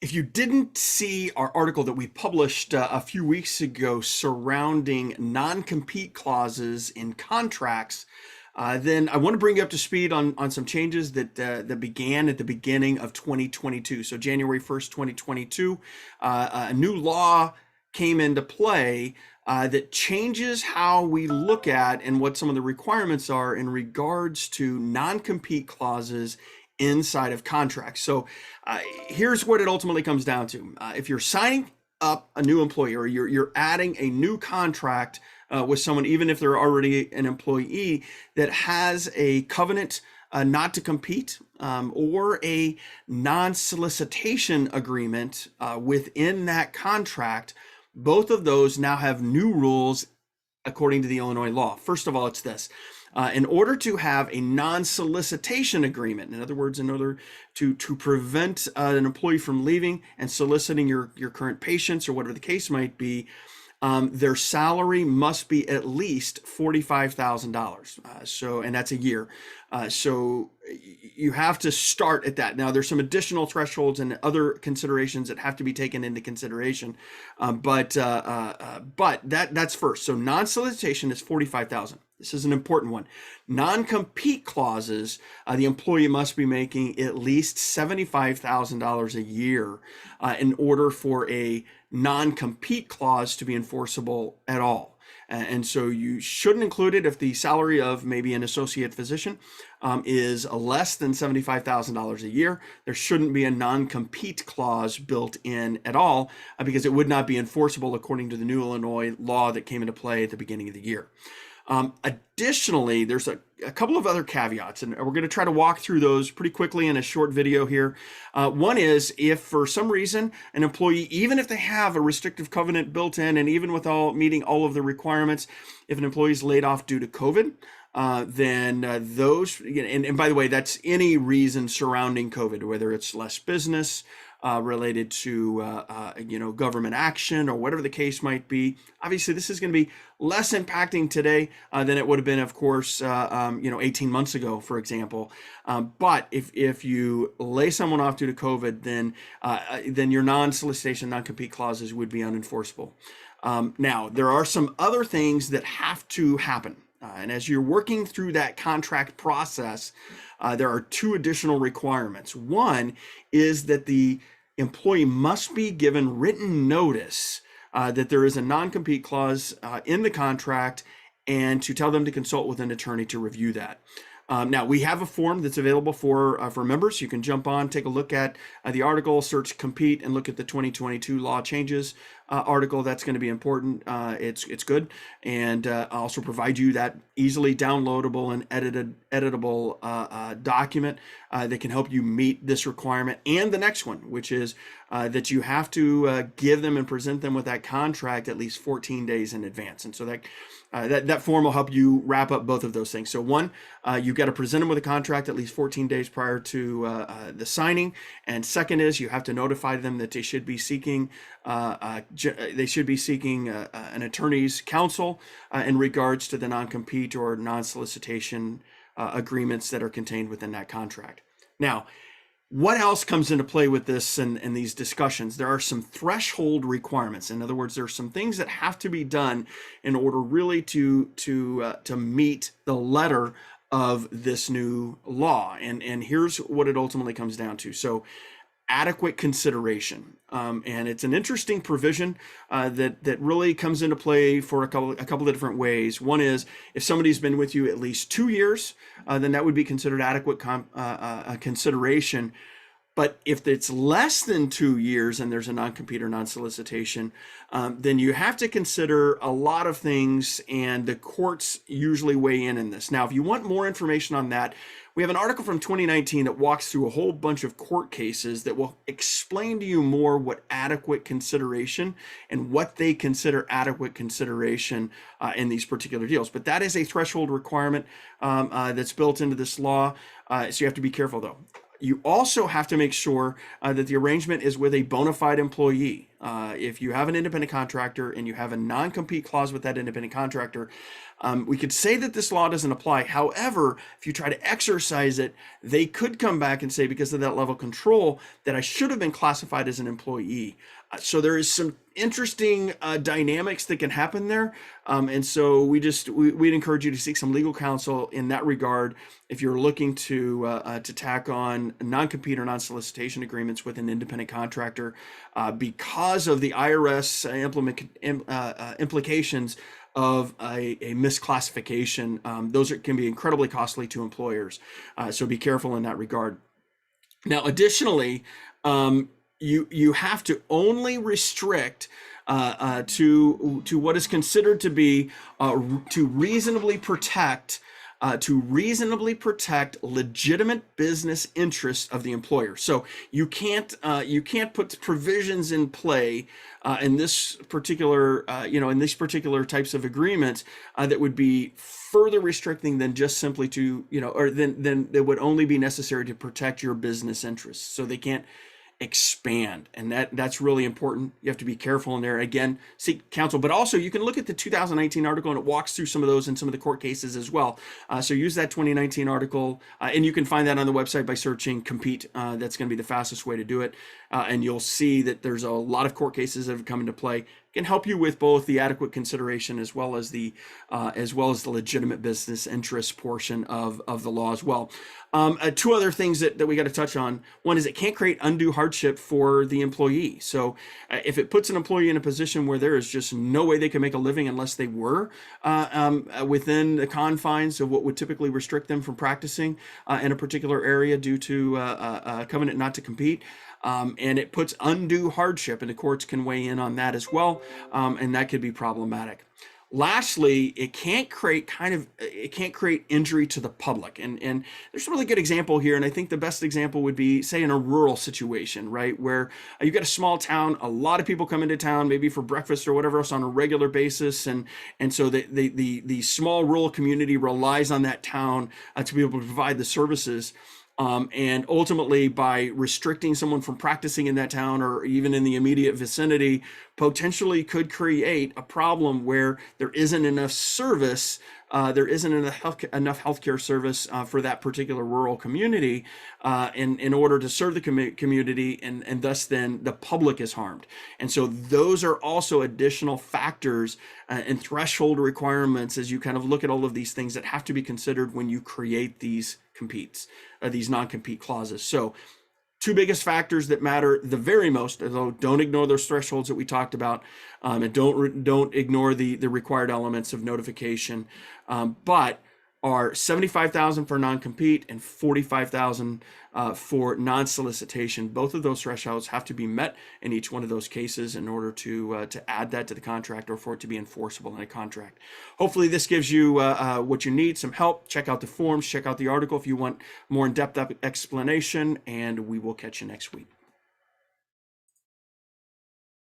If you didn't see our article that we published a few weeks ago surrounding non-compete clauses in contracts, then I want to bring you up to speed on some changes that began at the beginning of 2022. So January 1st, 2022, a new law came into play that changes how we look at and what some of the requirements are in regards to non-compete clauses inside of contracts. So here's what it ultimately comes down to. If you're signing up a new employee or you're adding a new contract with someone, even if they're already an employee, that has a covenant not to compete or a non-solicitation agreement within that contract, both of those now have new rules according to the Illinois law. First of all, it's this. In order to have a non-solicitation agreement, in other words, in order to prevent an employee from leaving and soliciting your current patients or whatever the case might be, their salary must be at least $45,000. And that's a year. So you have to start at that. Now, there's some additional thresholds and other considerations that have to be taken into consideration. But that's first. So non-solicitation is 45,000. This is an important one. Non-compete clauses, the employee must be making at least $75,000 a year in order for a non-compete clause to be enforceable at all. And so you shouldn't include it if the salary of maybe an associate physician is less than $75,000 a year. There shouldn't be a non-compete clause built in at all because it would not be enforceable according to the new Illinois law that came into play at the beginning of the year. Additionally, there's a couple of other caveats, and we're going to try to walk through those pretty quickly in a short video here. One is if for some reason an employee, even if they have a restrictive covenant built in and even with meeting all of the requirements, if an employee is laid off due to COVID, then those, and by the way, that's any reason surrounding COVID, whether it's less business, related to government action or whatever the case might be. Obviously, this is going to be less impacting today than it would have been, of course, 18 months ago, for example. But if you lay someone off due to COVID, then your non-solicitation, non-compete clauses would be unenforceable. Now, there are some other things that have to happen. And as you're working through that contract process, there are two additional requirements. One is that the employee must be given written notice that there is a non-compete clause in the contract and to tell them to consult with an attorney to review that. Now, we have a form that's available for members. You can jump on, take a look at the article, search compete, and look at the 2022 law changes article. That's going to be important. It's good. And also provide you that easily downloadable and editable document that can help you meet this requirement and the next one, which is that you have to give them and present them with that contract at least 14 days in advance. And so that form will help you wrap up both of those things. So one, you've got to present them with a contract at least 14 days prior to the signing. And second is you have to notify them that they should be seeking an attorney's counsel in regards to the non-compete or non-solicitation agreements that are contained within that contract. Now, what else comes into play with this and these discussions? There are some threshold requirements. In other words, there are some things that have to be done in order really to meet the letter of this new law. And here's what it ultimately comes down to. So adequate consideration. And it's an interesting provision that really comes into play for a couple of different ways. One is if somebody's been with you at least 2 years, then that would be considered adequate consideration. But if it's less than 2 years and there's a non-compete or non-solicitation, then you have to consider a lot of things, and the courts usually weigh in this. Now, if you want more information on that, we have an article from 2019 that walks through a whole bunch of court cases that will explain to you more what adequate consideration and what they consider adequate consideration in these particular deals. But that is a threshold requirement that's built into this law, so you have to be careful, though. You also have to make sure that the arrangement is with a bona fide employee. If you have an independent contractor and you have a non-compete clause with that independent contractor, we could say that this law doesn't apply. However, if you try to exercise it, they could come back and say, because of that level of control, that I should have been classified as an employee. So there is some interesting dynamics that can happen there. And so we'd encourage you to seek some legal counsel in that regard if you're looking to tack on non-compete or non-solicitation agreements with an independent contractor, because of the IRS implications of a misclassification. Those can be incredibly costly to employers. So be careful in that regard. Now, additionally, you have to only restrict to what is considered to be to reasonably protect legitimate business interests of the employer. So you can't put provisions in play in this particular in these particular types of agreements that would be further restricting than just simply to or then it would only be necessary to protect your business interests. So they can't expand, and that's really important. You have to be careful in there. Again, seek counsel, but also you can look at the 2019 article, and it walks through some of those in some of the court cases as well. So use that 2019 article, and you can find that on the website by searching compete. That's going to be the fastest way to do it, and you'll see that there's a lot of court cases that have come into play. Can help you with both the adequate consideration as well as the legitimate business interest portion of the law as well. Two other things that we got to touch on. One is it can't create undue hardship for the employee. So if it puts an employee in a position where there is just no way they can make a living unless they were within the confines of what would typically restrict them from practicing in a particular area due to a covenant not to compete, and it puts undue hardship, and the courts can weigh in on that as well, and that could be problematic. Lastly, it can't create injury to the public, and there's a really good example here, and I think the best example would be, say, in a rural situation, right, where you've got a small town, a lot of people come into town, maybe for breakfast or whatever else on a regular basis, and so the small rural community relies on that town to be able to provide the services. And ultimately, by restricting someone from practicing in that town or even in the immediate vicinity, potentially could create a problem where there isn't enough service, there isn't enough healthcare service for that particular rural community in order to serve the community, and thus then the public is harmed. And so those are also additional factors and threshold requirements as you kind of look at all of these things that have to be considered when you create these these non-compete clauses. So two biggest factors that matter the very most, although don't ignore those thresholds that we talked about, and don't ignore the required elements of notification, but are $75,000 for non-compete and $45,000 for non-solicitation. Both of those thresholds have to be met in each one of those cases in order to add that to the contract or for it to be enforceable in a contract. Hopefully this gives you what you need, some help. Check out the forms, check out the article if you want more in-depth explanation, and we will catch you next week.